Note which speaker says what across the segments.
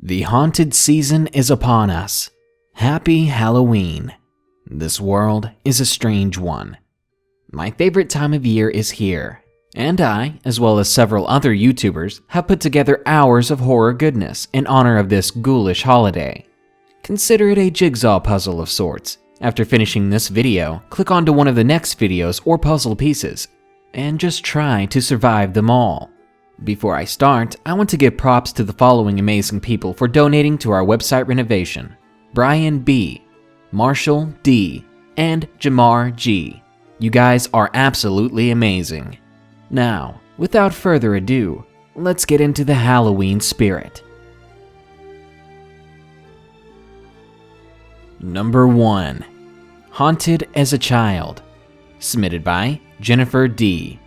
Speaker 1: The haunted season is upon us. Happy Halloween. This world is a strange one. My favorite time of year is here, and I, as well as several other YouTubers, have put together hours of horror goodness in honor of this ghoulish holiday. Consider it a jigsaw puzzle of sorts. After finishing this video, click on to one of the next videos or puzzle pieces, and just try to survive them all. Before I start, I want to give props to the following amazing people for donating to our website renovation: Brian B, Marshall D, and Jamar G. You guys are absolutely amazing. Now, without further ado, let's get into the Halloween spirit. Number 1. Haunted as a Child. Submitted by Jennifer D.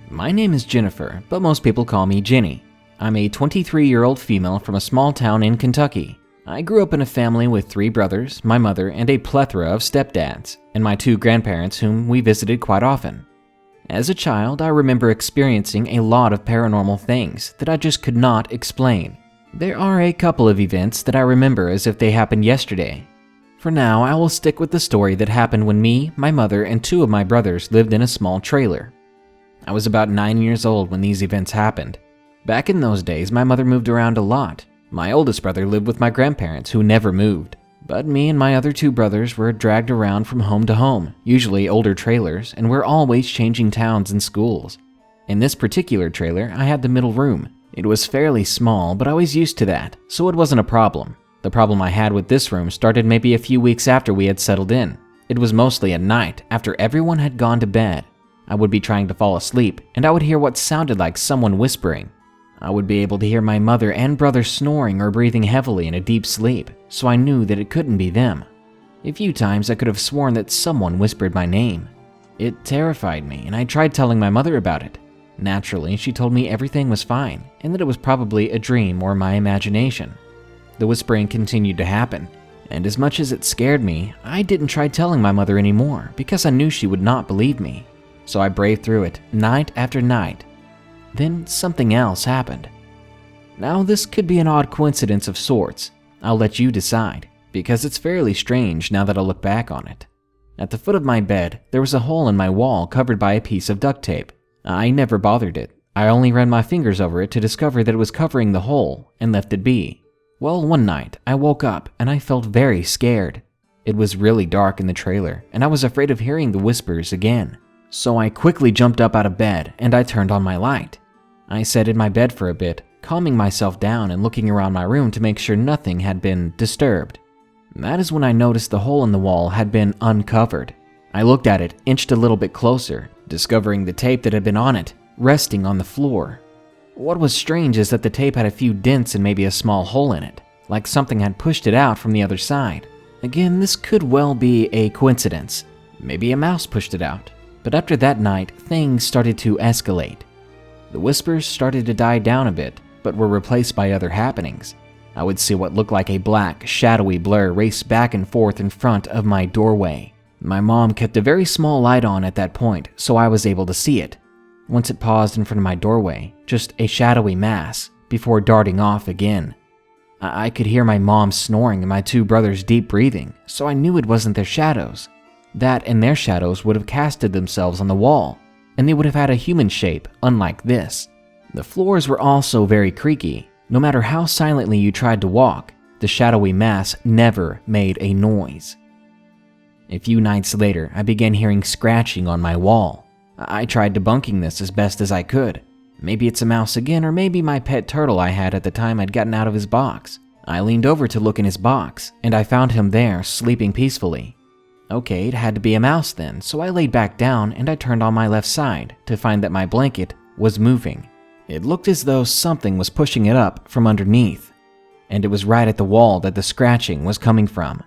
Speaker 1: My name is Jennifer, but most people call me Jenny. I'm a 23-year-old female from a small town in Kentucky. I grew up in a family with 3 brothers, my mother, and a plethora of stepdads, and my 2 grandparents whom we visited quite often. As a child, I remember experiencing a lot of paranormal things that I just could not explain. There are a couple of events that I remember as if they happened yesterday. For now, I will stick with the story that happened when me, my mother, and 2 of my brothers lived in a small trailer. I was about 9 years old when these events happened. Back in those days, my mother moved around a lot. My oldest brother lived with my grandparents, who never moved. But me and my other 2 brothers were dragged around from home to home, usually older trailers, and we're always changing towns and schools. In this particular trailer, I had the middle room. It was fairly small, but I was used to that, so it wasn't a problem. The problem I had with this room started maybe a few weeks after we had settled in. It was mostly at night, after everyone had gone to bed. I would be trying to fall asleep, and I would hear what sounded like someone whispering. I would be able to hear my mother and brother snoring or breathing heavily in a deep sleep, so I knew that it couldn't be them. A few times I could have sworn that someone whispered my name. It terrified me, and I tried telling my mother about it. Naturally, she told me everything was fine, and that it was probably a dream or my imagination. The whispering continued to happen, and as much as it scared me, I didn't try telling my mother anymore because I knew she would not believe me. So I braved through it, night after night. Then something else happened. Now this could be an odd coincidence of sorts. I'll let you decide, because it's fairly strange now that I look back on it. At the foot of my bed, there was a hole in my wall covered by a piece of duct tape. I never bothered it. I only ran my fingers over it to discover that it was covering the hole, and left it be. Well, one night, I woke up and I felt very scared. It was really dark in the trailer, and I was afraid of hearing the whispers again. So I quickly jumped up out of bed and I turned on my light. I sat in my bed for a bit, calming myself down and looking around my room to make sure nothing had been disturbed. That is when I noticed the hole in the wall had been uncovered. I looked at it, inched a little bit closer, discovering the tape that had been on it, resting on the floor. What was strange is that the tape had a few dents and maybe a small hole in it, like something had pushed it out from the other side. Again, this could well be a coincidence. Maybe a mouse pushed it out. But after that night, things started to escalate. The whispers started to die down a bit, but were replaced by other happenings. I would see what looked like a black, shadowy blur race back and forth in front of my doorway. My mom kept a very small light on at that point, so I was able to see it. Once it paused in front of my doorway, just a shadowy mass, before darting off again. I could hear my mom snoring and my 2 brothers deep breathing, so I knew it wasn't their shadows. That and their shadows would have casted themselves on the wall, and they would have had a human shape, unlike this. The floors were also very creaky. No matter how silently you tried to walk, the shadowy mass never made a noise. A few nights later, I began hearing scratching on my wall. I tried debunking this as best as I could. Maybe it's a mouse again, or maybe my pet turtle I had at the time had gotten out of his box. I leaned over to look in his box, and I found him there, sleeping peacefully. Okay, it had to be a mouse then, so I laid back down and I turned on my left side to find that my blanket was moving. It looked as though something was pushing it up from underneath, and it was right at the wall that the scratching was coming from.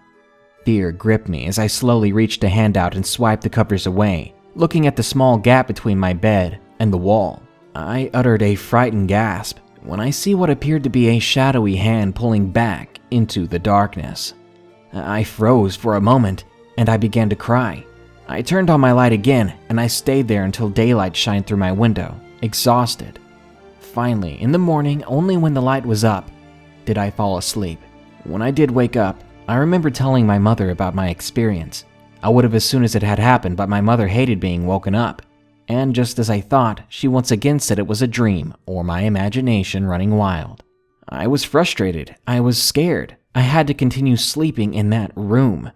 Speaker 1: Fear gripped me as I slowly reached a hand out and swiped the covers away, looking at the small gap between my bed and the wall. I uttered a frightened gasp when I see what appeared to be a shadowy hand pulling back into the darkness. I froze for a moment, and I began to cry. I turned on my light again, and I stayed there until daylight shined through my window, exhausted. Finally, in the morning, only when the light was up, did I fall asleep. When I did wake up, I remember telling my mother about my experience. I would have as soon as it had happened, but my mother hated being woken up. And just as I thought, she once again said it was a dream or my imagination running wild. I was frustrated. I was scared. I had to continue sleeping in that room.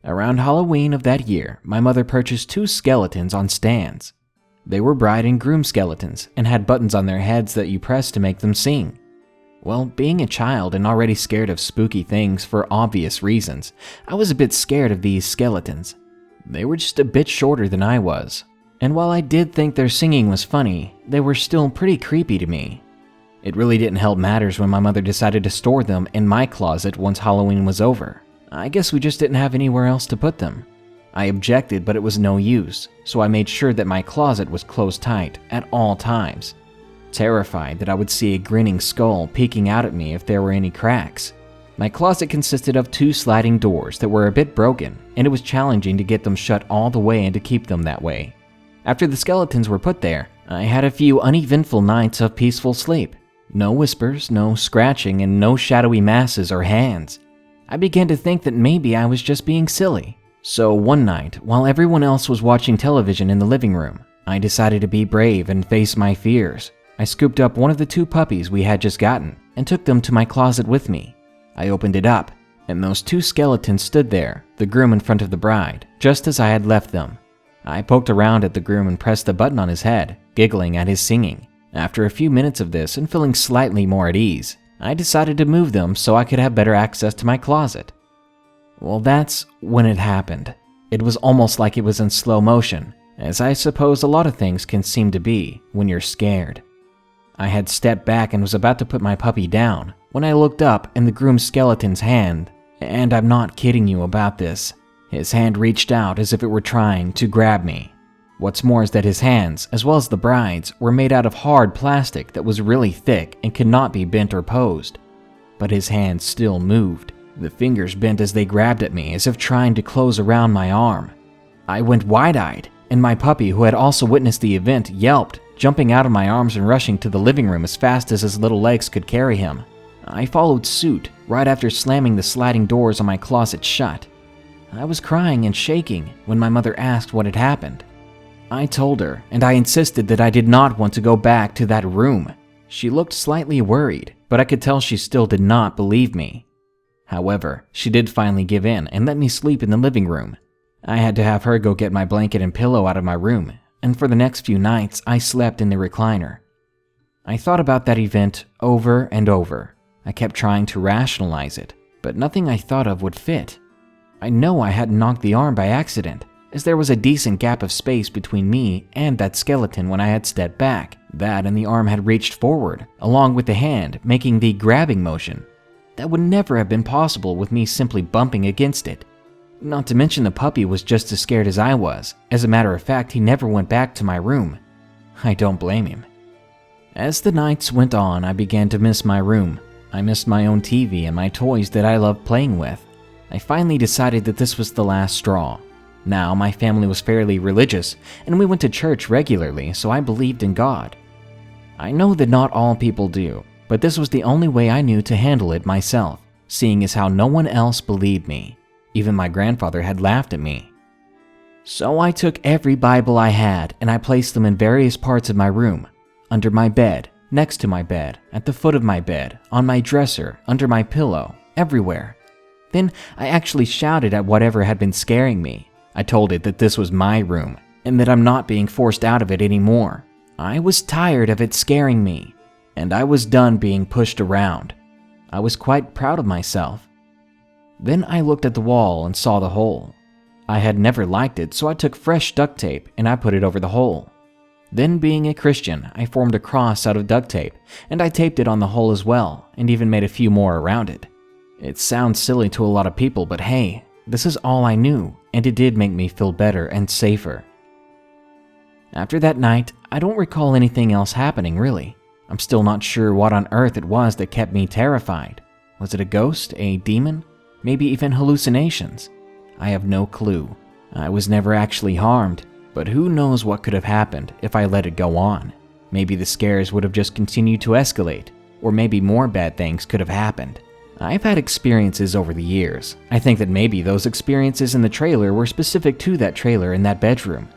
Speaker 1: Around Halloween of that year, my mother purchased 2 skeletons on stands. They were bride and groom skeletons and had buttons on their heads that you pressed to make them sing. Well, being a child and already scared of spooky things for obvious reasons, I was a bit scared of these skeletons. They were just a bit shorter than I was, and while I did think their singing was funny, they were still pretty creepy to me. It really didn't help matters when my mother decided to store them in my closet once Halloween was over. I guess we just didn't have anywhere else to put them. I objected, but it was no use, so I made sure that my closet was closed tight at all times, terrified that I would see a grinning skull peeking out at me if there were any cracks. My closet consisted of 2 sliding doors that were a bit broken, and it was challenging to get them shut all the way and to keep them that way. After the skeletons were put there, I had a few uneventful nights of peaceful sleep. No whispers, no scratching, and no shadowy masses or hands. I began to think that maybe I was just being silly. So one night, while everyone else was watching television in the living room, I decided to be brave and face my fears. I scooped up one of the 2 puppies we had just gotten and took them to my closet with me. I opened it up, and those 2 skeletons stood there, the groom in front of the bride, just as I had left them. I poked around at the groom and pressed the button on his head, giggling at his singing. After a few minutes of this and feeling slightly more at ease, I decided to move them so I could have better access to my closet. Well, that's when it happened. It was almost like it was in slow motion, as I suppose a lot of things can seem to be when you're scared. I had stepped back and was about to put my puppy down when I looked up and the groom's skeleton's hand, and I'm not kidding you about this, his hand reached out as if it were trying to grab me. What's more is that his hands, as well as the bride's, were made out of hard plastic that was really thick and could not be bent or posed. But his hands still moved. The fingers bent as they grabbed at me as if trying to close around my arm. I went wide-eyed, and my puppy, who had also witnessed the event, yelped, jumping out of my arms and rushing to the living room as fast as his little legs could carry him. I followed suit, right after slamming the sliding doors on my closet shut. I was crying and shaking when my mother asked what had happened. I told her, and I insisted that I did not want to go back to that room. She looked slightly worried, but I could tell she still did not believe me. However, she did finally give in and let me sleep in the living room. I had to have her go get my blanket and pillow out of my room, and for the next few nights, I slept in the recliner. I thought about that event over and over. I kept trying to rationalize it, but nothing I thought of would fit. I know I hadn't knocked the arm by accident, as there was a decent gap of space between me and that skeleton when I had stepped back. That and the arm had reached forward, along with the hand making the grabbing motion. That would never have been possible with me simply bumping against it. Not to mention the puppy was just as scared as I was. As a matter of fact, he never went back to my room. I don't blame him. As the nights went on, I began to miss my room. I missed my own TV and my toys that I loved playing with. I finally decided that this was the last straw. Now, my family was fairly religious, and we went to church regularly, so I believed in God. I know that not all people do, but this was the only way I knew to handle it myself, seeing as how no one else believed me. Even my grandfather had laughed at me. So I took every Bible I had and I placed them in various parts of my room, under my bed, next to my bed, at the foot of my bed, on my dresser, under my pillow, everywhere. Then I actually shouted at whatever had been scaring me. I told it that this was my room and that I'm not being forced out of it anymore. I was tired of it scaring me, and I was done being pushed around. I was quite proud of myself. Then I looked at the wall and saw the hole. I had never liked it, so I took fresh duct tape and I put it over the hole. Then, being a Christian, I formed a cross out of duct tape, and I taped it on the hole as well, and even made a few more around it. It sounds silly to a lot of people, but hey, this is all I knew, and it did make me feel better and safer. After that night, I don't recall anything else happening, really. I'm still not sure what on earth it was that kept me terrified. Was it a ghost, a demon, maybe even hallucinations? I have no clue. I was never actually harmed, but who knows what could have happened if I let it go on. Maybe the scares would have just continued to escalate, or maybe more bad things could have happened. I've had experiences over the years. I think that maybe those experiences in the trailer were specific to that trailer in that bedroom.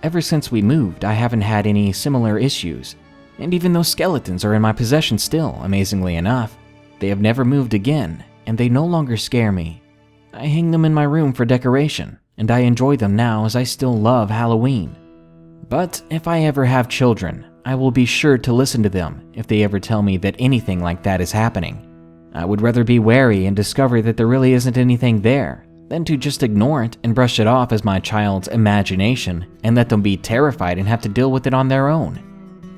Speaker 1: Ever since we moved, I haven't had any similar issues. And even those skeletons are in my possession still, amazingly enough. They have never moved again, and they no longer scare me. I hang them in my room for decoration, and I enjoy them now as I still love Halloween. But if I ever have children, I will be sure to listen to them if they ever tell me that anything like that is happening. I would rather be wary and discover that there really isn't anything there than to just ignore it and brush it off as my child's imagination and let them be terrified and have to deal with it on their own.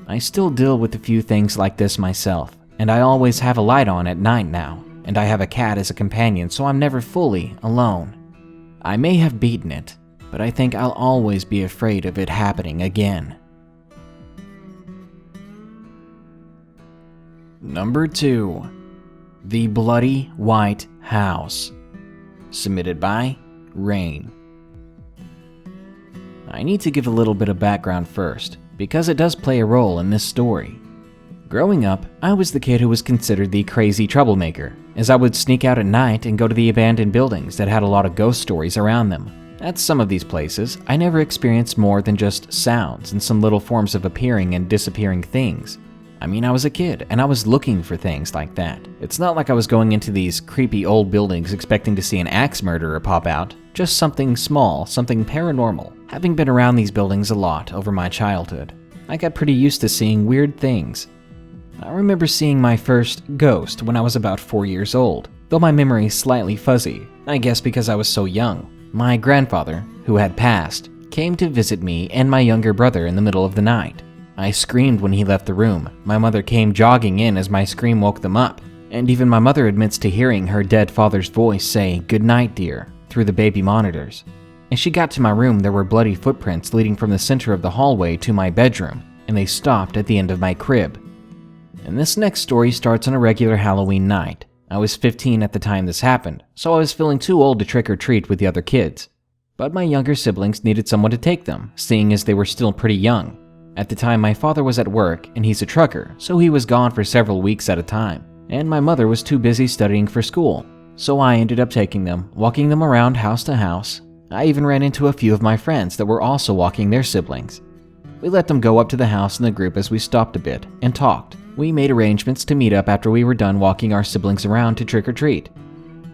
Speaker 1: I still deal with a few things like this myself, and I always have a light on at night now, and I have a cat as a companion, so I'm never fully alone. I may have beaten it, but I think I'll always be afraid of it happening again. Number 2. The Bloody White House. Submitted by Rain. I need to give a little bit of background first, because it does play a role in this story. Growing up, I was the kid who was considered the crazy troublemaker, as I would sneak out at night and go to the abandoned buildings that had a lot of ghost stories around them. At some of these places, I never experienced more than just sounds and some little forms of appearing and disappearing things. I mean, I was a kid, and I was looking for things like that. It's not like I was going into these creepy old buildings expecting to see an axe murderer pop out, just something small, something paranormal. Having been around these buildings a lot over my childhood, I got pretty used to seeing weird things. I remember seeing my first ghost when I was about 4 years old, though my memory is slightly fuzzy, I guess because I was so young. My grandfather, who had passed, came to visit me and my younger brother in the middle of the night. I screamed when he left the room. My mother came jogging in as my scream woke them up, and even my mother admits to hearing her dead father's voice say, "Good night, dear," through the baby monitors. As she got to my room, there were bloody footprints leading from the center of the hallway to my bedroom, and they stopped at the end of my crib. And this next story starts on a regular Halloween night. I was 15 at the time this happened, so I was feeling too old to trick or treat with the other kids. But my younger siblings needed someone to take them, seeing as they were still pretty young. At the time, my father was at work, and he's a trucker, so he was gone for several weeks at a time, and my mother was too busy studying for school. So I ended up taking them, walking them around house to house. I even ran into a few of my friends that were also walking their siblings. We let them go up to the house in the group as we stopped a bit and talked. We made arrangements to meet up after we were done walking our siblings around to trick-or-treat.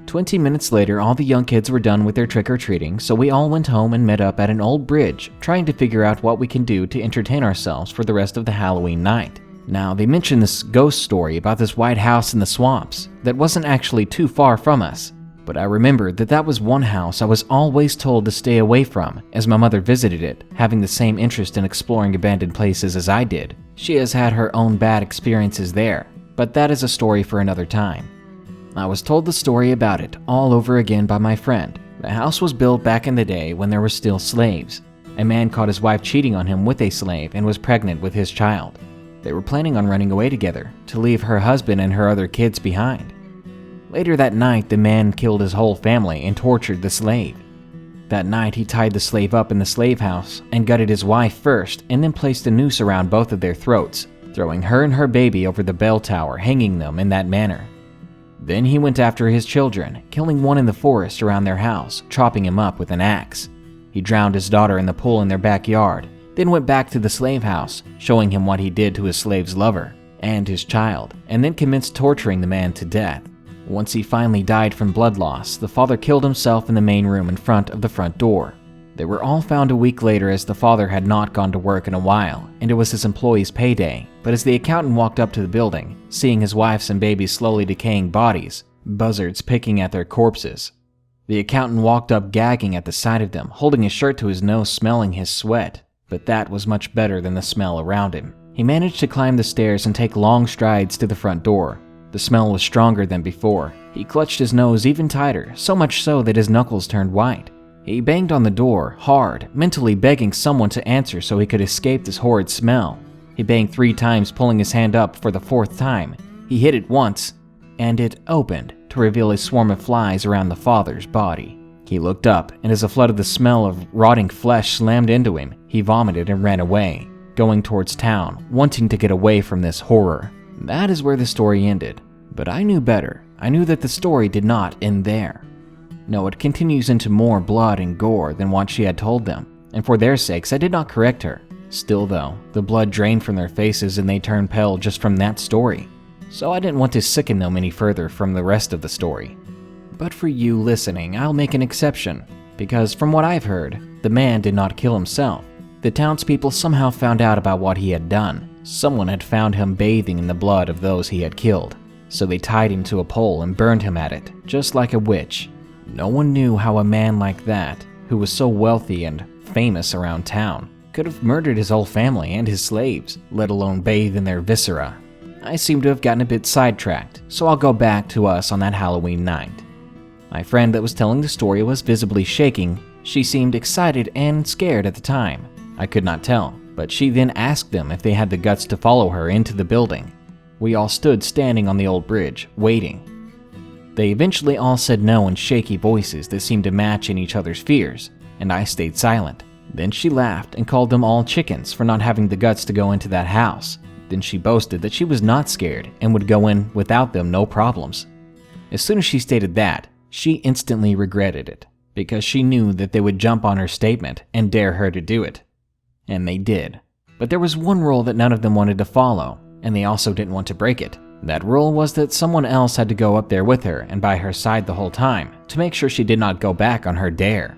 Speaker 1: 20 minutes later, all the young kids were done with their trick-or-treating, so we all went home and met up at an old bridge, trying to figure out what we can do to entertain ourselves for the rest of the Halloween night. Now, they mentioned this ghost story about this white house in the swamps that wasn't actually too far from us, but I remembered that that was one house I was always told to stay away from, as my mother visited it, having the same interest in exploring abandoned places as I did. She has had her own bad experiences there, but that is a story for another time. I was told the story about it all over again by my friend. The house was built back in the day when there were still slaves. A man caught his wife cheating on him with a slave and was pregnant with his child. They were planning on running away together, to leave her husband and her other kids behind. Later that night, the man killed his whole family and tortured the slave. That night, he tied the slave up in the slave house and gutted his wife first, and then placed a noose around both of their throats, throwing her and her baby over the bell tower, hanging them in that manner. Then he went after his children, killing one in the forest around their house, chopping him up with an axe. He drowned his daughter in the pool in their backyard, then went back to the slave house, showing him what he did to his slave's lover and his child, and then commenced torturing the man to death. Once he finally died from blood loss, the father killed himself in the main room in front of the front door. They were all found a week later, as the father had not gone to work in a while, and it was his employee's payday. But as the accountant walked up to the building, seeing his wife's and baby's slowly decaying bodies, buzzards picking at their corpses, the accountant walked up gagging at the sight of them, holding his shirt to his nose, smelling his sweat. But that was much better than the smell around him. He managed to climb the stairs and take long strides to the front door. The smell was stronger than before. He clutched his nose even tighter, so much so that his knuckles turned white. He banged on the door, hard, mentally begging someone to answer so he could escape this horrid smell. He banged 3 times, pulling his hand up for the 4th time. He hit it once, and it opened to reveal a swarm of flies around the father's body. He looked up, and as a flood of the smell of rotting flesh slammed into him, he vomited and ran away, going towards town, wanting to get away from this horror. That is where the story ended. But I knew better. I knew that the story did not end there. No, it continues into more blood and gore than what she had told them, and for their sakes I did not correct her. Still though, the blood drained from their faces and they turned pale just from that story. So I didn't want to sicken them any further from the rest of the story. But for you listening, I'll make an exception, because from what I've heard, the man did not kill himself. The townspeople somehow found out about what he had done. Someone had found him bathing in the blood of those he had killed, so they tied him to a pole and burned him at it, just like a witch. No one knew how a man like that, who was so wealthy and famous around town, could have murdered his whole family and his slaves, let alone bathe in their viscera. I seem to have gotten a bit sidetracked, so I'll go back to us on that Halloween night. My friend that was telling the story was visibly shaking. She seemed excited and scared at the time. I could not tell, but she then asked them if they had the guts to follow her into the building. We all stood standing on the old bridge, waiting. They eventually all said no in shaky voices that seemed to match in each other's fears, and I stayed silent. Then she laughed and called them all chickens for not having the guts to go into that house. Then she boasted that she was not scared and would go in without them no problems. As soon as she stated that, she instantly regretted it, because she knew that they would jump on her statement and dare her to do it. And they did. But there was one rule that none of them wanted to follow, and they also didn't want to break it. That rule was that someone else had to go up there with her and by her side the whole time to make sure she did not go back on her dare.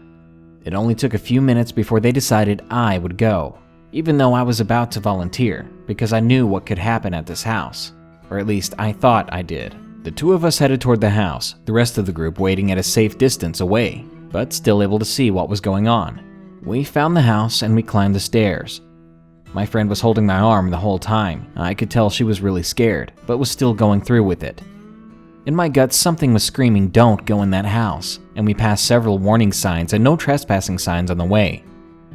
Speaker 1: It only took a few minutes before they decided I would go, even though I was about to volunteer, because I knew what could happen at this house. Or at least I thought I did. The two of us headed toward the house, the rest of the group waiting at a safe distance away, but still able to see what was going on. We found the house and we climbed the stairs. My friend was holding my arm the whole time. I could tell she was really scared, but was still going through with it. In my guts, something was screaming, "Don't go in that house," and we passed several warning signs and no trespassing signs on the way.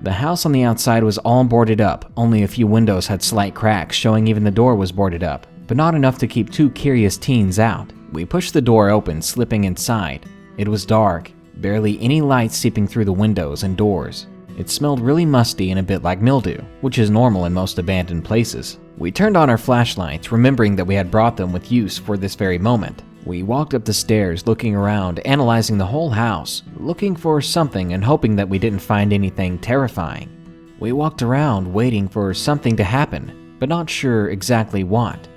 Speaker 1: The house on the outside was all boarded up, only a few windows had slight cracks showing even the door was boarded up, but not enough to keep two curious teens out. We pushed the door open, slipping inside. It was dark, barely any light seeping through the windows and doors. It smelled really musty and a bit like mildew, which is normal in most abandoned places. We turned on our flashlights, remembering that we had brought them with use for this very moment. We walked up the stairs, looking around, analyzing the whole house, looking for something and hoping that we didn't find anything terrifying. We walked around, waiting for something to happen, but not sure exactly what.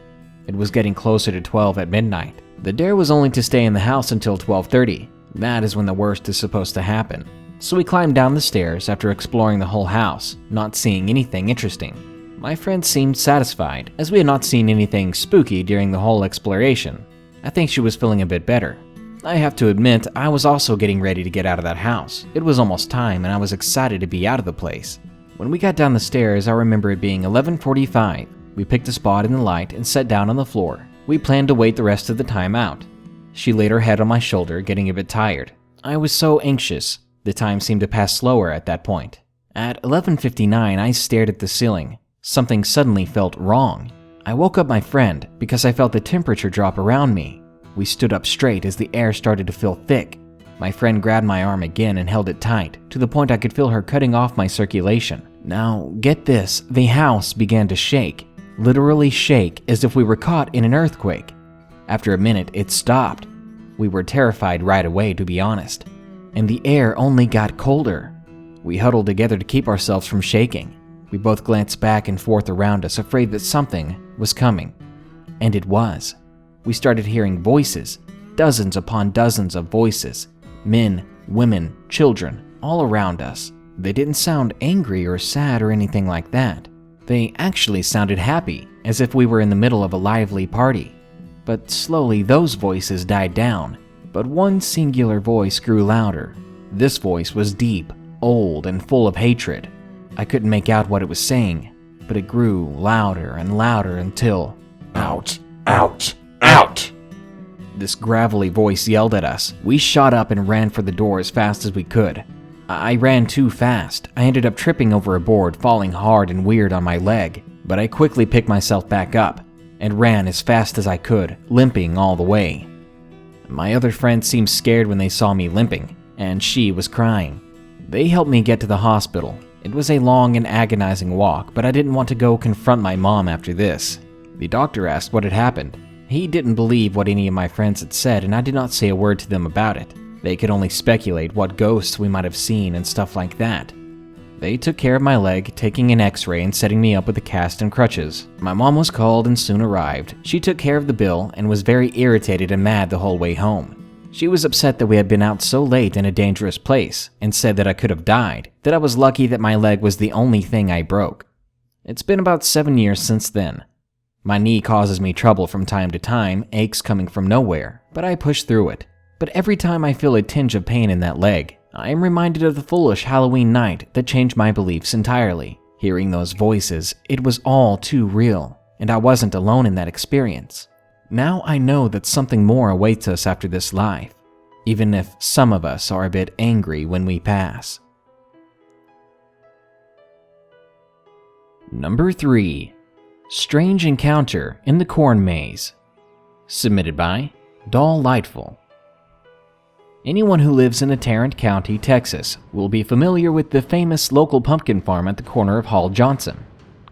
Speaker 1: It was getting closer to 12 at midnight. The dare was only to stay in the house until 12:30. That is when the worst is supposed to happen. So we climbed down the stairs after exploring the whole house, not seeing anything interesting. My friend seemed satisfied, as we had not seen anything spooky during the whole exploration. I think she was feeling a bit better. I have to admit, I was also getting ready to get out of that house. It was almost time and I was excited to be out of the place. When we got down the stairs, I remember it being 11:45. We picked a spot in the light and sat down on the floor. We planned to wait the rest of the time out. She laid her head on my shoulder, getting a bit tired. I was so anxious. The time seemed to pass slower at that point. At 11:59, I stared at the ceiling. Something suddenly felt wrong. I woke up my friend because I felt the temperature drop around me. We stood up straight as the air started to feel thick. My friend grabbed my arm again and held it tight, to the point I could feel her cutting off my circulation. Now, get this, the house began to shake. Literally shake, as if we were caught in an earthquake. After a minute, it stopped. We were terrified right away, to be honest. And the air only got colder. We huddled together to keep ourselves from shaking. We both glanced back and forth around us, afraid that something was coming. And it was. We started hearing voices, dozens upon dozens of voices. Men, women, children, all around us. They didn't sound angry or sad or anything like that. They actually sounded happy, as if we were in the middle of a lively party. But slowly those voices died down, but one singular voice grew louder. This voice was deep, old, and full of hatred. I couldn't make out what it was saying, but it grew louder and louder until, "Out, out, out!" This gravelly voice yelled at us. We shot up and ran for the door as fast as we could. I ran too fast. I ended up tripping over a board, falling hard and weird on my leg, but I quickly picked myself back up and ran as fast as I could, limping all the way. My other friends seemed scared when they saw me limping, and she was crying. They helped me get to the hospital. It was a long and agonizing walk, but I didn't want to go confront my mom after this. The doctor asked what had happened. He didn't believe what any of my friends had said, and I did not say a word to them about it. They could only speculate what ghosts we might have seen and stuff like that. They took care of my leg, taking an x-ray and setting me up with a cast and crutches. My mom was called and soon arrived. She took care of the bill and was very irritated and mad the whole way home. She was upset that we had been out so late in a dangerous place and said that I could have died, that I was lucky that my leg was the only thing I broke. It's been about 7 years since then. My knee causes me trouble from time to time, aches coming from nowhere, but I push through it. But every time I feel a tinge of pain in that leg, I am reminded of the foolish Halloween night that changed my beliefs entirely. Hearing those voices, it was all too real, and I wasn't alone in that experience. Now I know that something more awaits us after this life, even if some of us are a bit angry when we pass. Number 3. Strange Encounter in the Corn Maze. Submitted by Doll Lightful. Anyone who lives in Tarrant County, Texas, will be familiar with the famous local pumpkin farm at the corner of Hall Johnson.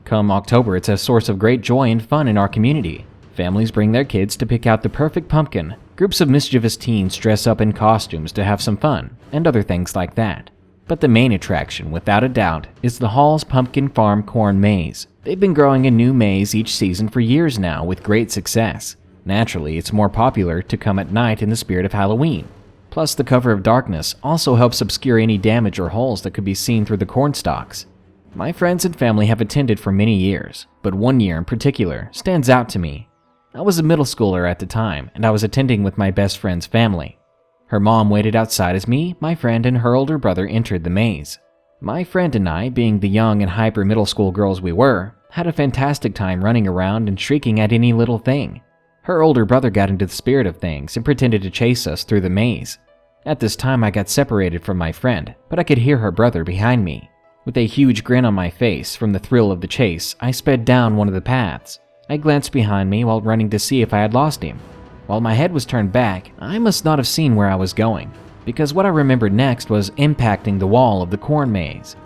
Speaker 1: Come October, it's a source of great joy and fun in our community. Families bring their kids to pick out the perfect pumpkin. Groups of mischievous teens dress up in costumes to have some fun, and other things like that. But the main attraction, without a doubt, is the Hall's Pumpkin Farm Corn Maze. They've been growing a new maze each season for years now with great success. Naturally, it's more popular to come at night in the spirit of Halloween. Plus, the cover of darkness also helps obscure any damage or holes that could be seen through the corn stalks. My friends and family have attended for many years, but one year in particular stands out to me. I was a middle schooler at the time, and I was attending with my best friend's family. Her mom waited outside as me, my friend, and her older brother entered the maze. My friend and I, being the young and hyper middle school girls we were, had a fantastic time running around and shrieking at any little thing. Her older brother got into the spirit of things and pretended to chase us through the maze. At this time I got separated from my friend, but I could hear her brother behind me. With a huge grin on my face from the thrill of the chase, I sped down one of the paths. I glanced behind me while running to see if I had lost him. While my head was turned back, I must not have seen where I was going, because what I remembered next was impacting the wall of the corn maze.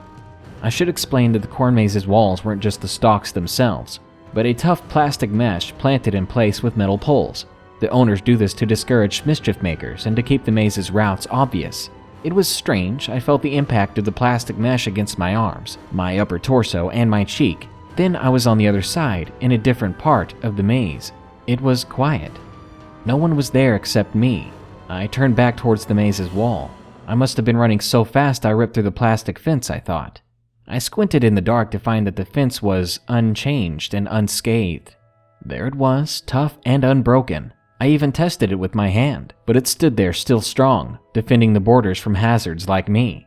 Speaker 1: I should explain that the corn maze's walls weren't just the stalks themselves, but a tough plastic mesh planted in place with metal poles. The owners do this to discourage mischief makers and to keep the maze's routes obvious. It was strange. I felt the impact of the plastic mesh against my arms, my upper torso, and my cheek. Then I was on the other side, in a different part of the maze. It was quiet. No one was there except me. I turned back towards the maze's wall. I must have been running so fast I ripped through the plastic fence, I thought. I squinted in the dark to find that the fence was unchanged and unscathed. There it was, tough and unbroken. I even tested it with my hand, but it stood there still strong, defending the borders from hazards like me.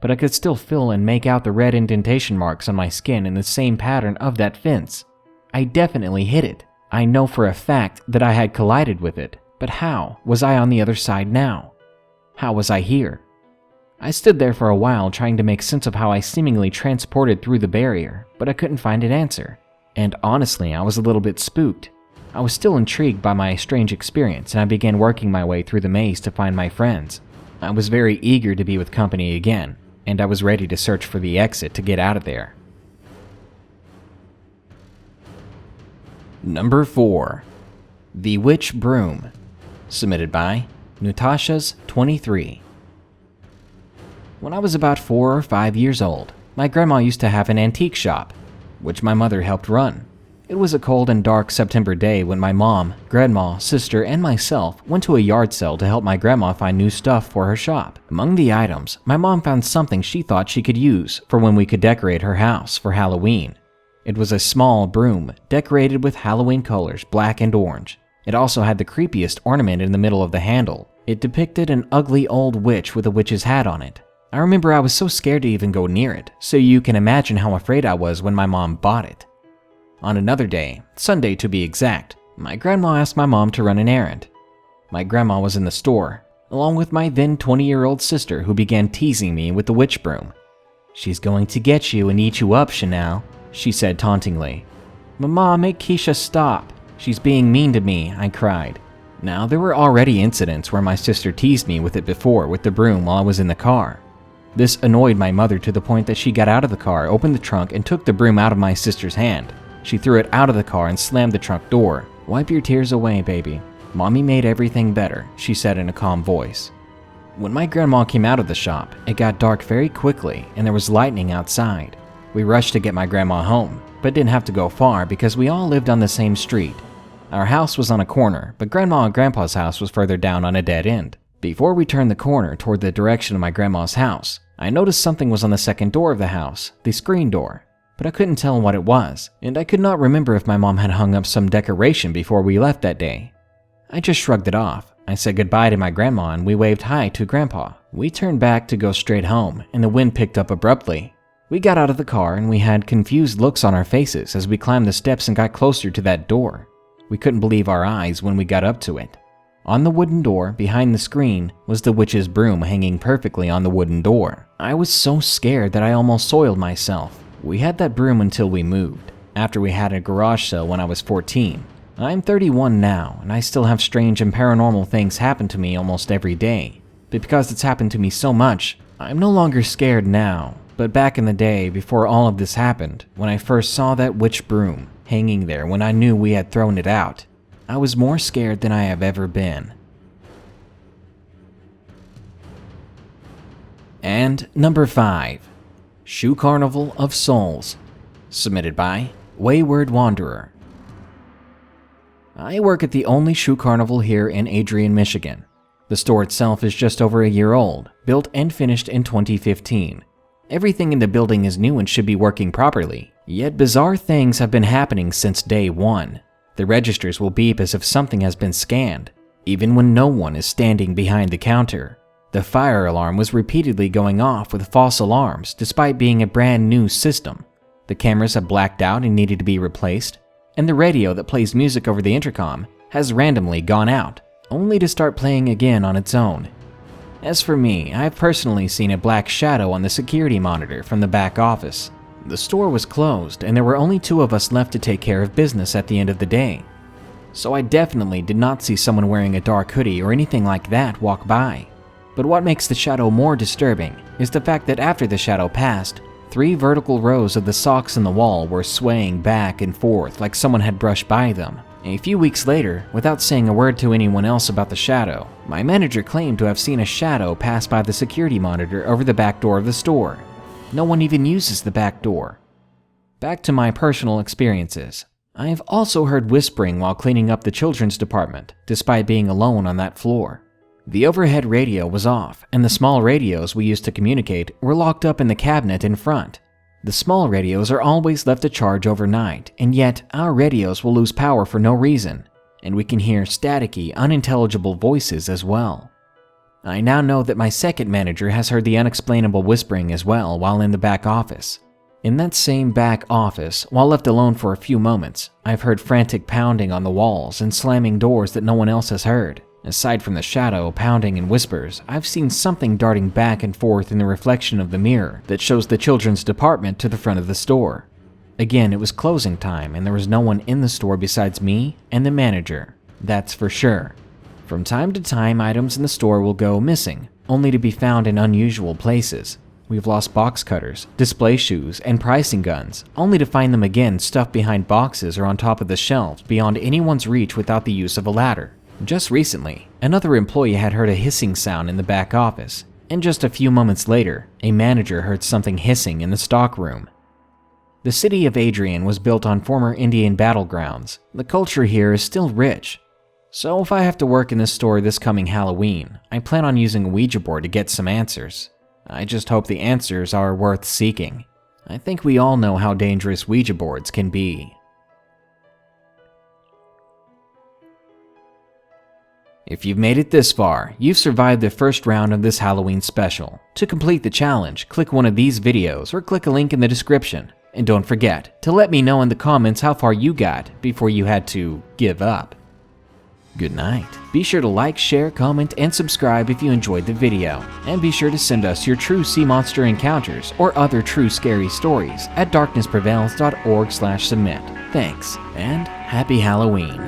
Speaker 1: But I could still feel and make out the red indentation marks on my skin in the same pattern of that fence. I definitely hit it. I know for a fact that I had collided with it, but how was I on the other side now? How was I here? I stood there for a while trying to make sense of how I seemingly transported through the barrier, but I couldn't find an answer. And honestly, I was a little bit spooked. I was still intrigued by my strange experience, and I began working my way through the maze to find my friends. I was very eager to be with company again, and I was ready to search for the exit to get out of there. Number 4. The Witch Broom. Submitted by Natasha's 23. When I was about 4 or 5 years old, my grandma used to have an antique shop, which my mother helped run. It was a cold and dark September day when my mom, grandma, sister, and myself went to a yard sale to help my grandma find new stuff for her shop. Among the items, my mom found something she thought she could use for when we could decorate her house for Halloween. It was a small broom decorated with Halloween colors, black and orange. It also had the creepiest ornament in the middle of the handle. It depicted an ugly old witch with a witch's hat on it. I remember I was so scared to even go near it, so you can imagine how afraid I was when my mom bought it. On another day, Sunday to be exact, my grandma asked my mom to run an errand. My grandma was in the store, along with my then 20-year-old sister who began teasing me with the witch broom. "She's going to get you and eat you up, Chanel," she said tauntingly. "Mama, make Keisha stop. She's being mean to me," I cried. Now, there were already incidents where my sister teased me with it before with the broom while I was in the car. This annoyed my mother to the point that she got out of the car, opened the trunk, and took the broom out of my sister's hand. She threw it out of the car and slammed the trunk door. "Wipe your tears away, baby. Mommy made everything better," she said in a calm voice. When my grandma came out of the shop, it got dark very quickly and there was lightning outside. We rushed to get my grandma home, but didn't have to go far because we all lived on the same street. Our house was on a corner, but Grandma and Grandpa's house was further down on a dead end. Before we turned the corner toward the direction of my grandma's house, I noticed something was on the second door of the house, the screen door, but I couldn't tell what it was, and I could not remember if my mom had hung up some decoration before we left that day. I just shrugged it off. I said goodbye to my grandma and we waved hi to Grandpa. We turned back to go straight home, and the wind picked up abruptly. We got out of the car and we had confused looks on our faces as we climbed the steps and got closer to that door. We couldn't believe our eyes when we got up to it. On the wooden door, behind the screen, was the witch's broom hanging perfectly on the wooden door. I was so scared that I almost soiled myself. We had that broom until we moved, after we had a garage sale when I was 14. I'm 31 now, and I still have strange and paranormal things happen to me almost every day. But because it's happened to me so much, I'm no longer scared now. But back in the day, before all of this happened, when I first saw that witch broom hanging there when I knew we had thrown it out, I was more scared than I have ever been. And number 5, Shoe Carnival of Souls, submitted by Wayward Wanderer. I work at the only shoe carnival here in Adrian, Michigan. The store itself is just over a year old, built and finished in 2015. Everything in the building is new and should be working properly, yet bizarre things have been happening since day one. The registers will beep as if something has been scanned, even when no one is standing behind the counter. The fire alarm was repeatedly going off with false alarms despite being a brand new system. The cameras have blacked out and needed to be replaced, and the radio that plays music over the intercom has randomly gone out, only to start playing again on its own. As for me, I've personally seen a black shadow on the security monitor from the back office. The store was closed and there were only 2 of us left to take care of business at the end of the day. So I definitely did not see someone wearing a dark hoodie or anything like that walk by. But what makes the shadow more disturbing is the fact that after the shadow passed, 3 vertical rows of the socks in the wall were swaying back and forth like someone had brushed by them. A few weeks later, without saying a word to anyone else about the shadow, my manager claimed to have seen a shadow pass by the security monitor over the back door of the store. No one even uses the back door. Back to my personal experiences. I have also heard whispering while cleaning up the children's department, despite being alone on that floor. The overhead radio was off, and the small radios we used to communicate were locked up in the cabinet in front. The small radios are always left to charge overnight, and yet our radios will lose power for no reason, and we can hear staticky, unintelligible voices as well. I now know that my second manager has heard the unexplainable whispering as well while in the back office. In that same back office, while left alone for a few moments, I've heard frantic pounding on the walls and slamming doors that no one else has heard. Aside from the shadow, pounding, and whispers, I've seen something darting back and forth in the reflection of the mirror that shows the children's department to the front of the store. Again, it was closing time and there was no one in the store besides me and the manager, that's for sure. From time to time, items in the store will go missing, only to be found in unusual places. We've lost box cutters, display shoes, and pricing guns, only to find them again stuffed behind boxes or on top of the shelves beyond anyone's reach without the use of a ladder. Just recently, another employee had heard a hissing sound in the back office, and just a few moments later, a manager heard something hissing in the stockroom. The city of Adrian was built on former Indian battlegrounds. The culture here is still rich. So if I have to work in this store this coming Halloween, I plan on using a Ouija board to get some answers. I just hope the answers are worth seeking. I think we all know how dangerous Ouija boards can be. If you've made it this far, you've survived the first round of this Halloween special. To complete the challenge, click one of these videos or click a link in the description. And don't forget to let me know in the comments how far you got before you had to give up. Good night. Be sure to like, share, comment, and subscribe if you enjoyed the video. And be sure to send us your true sea monster encounters or other true scary stories at darknessprevails.org/submit. Thanks, and happy Halloween.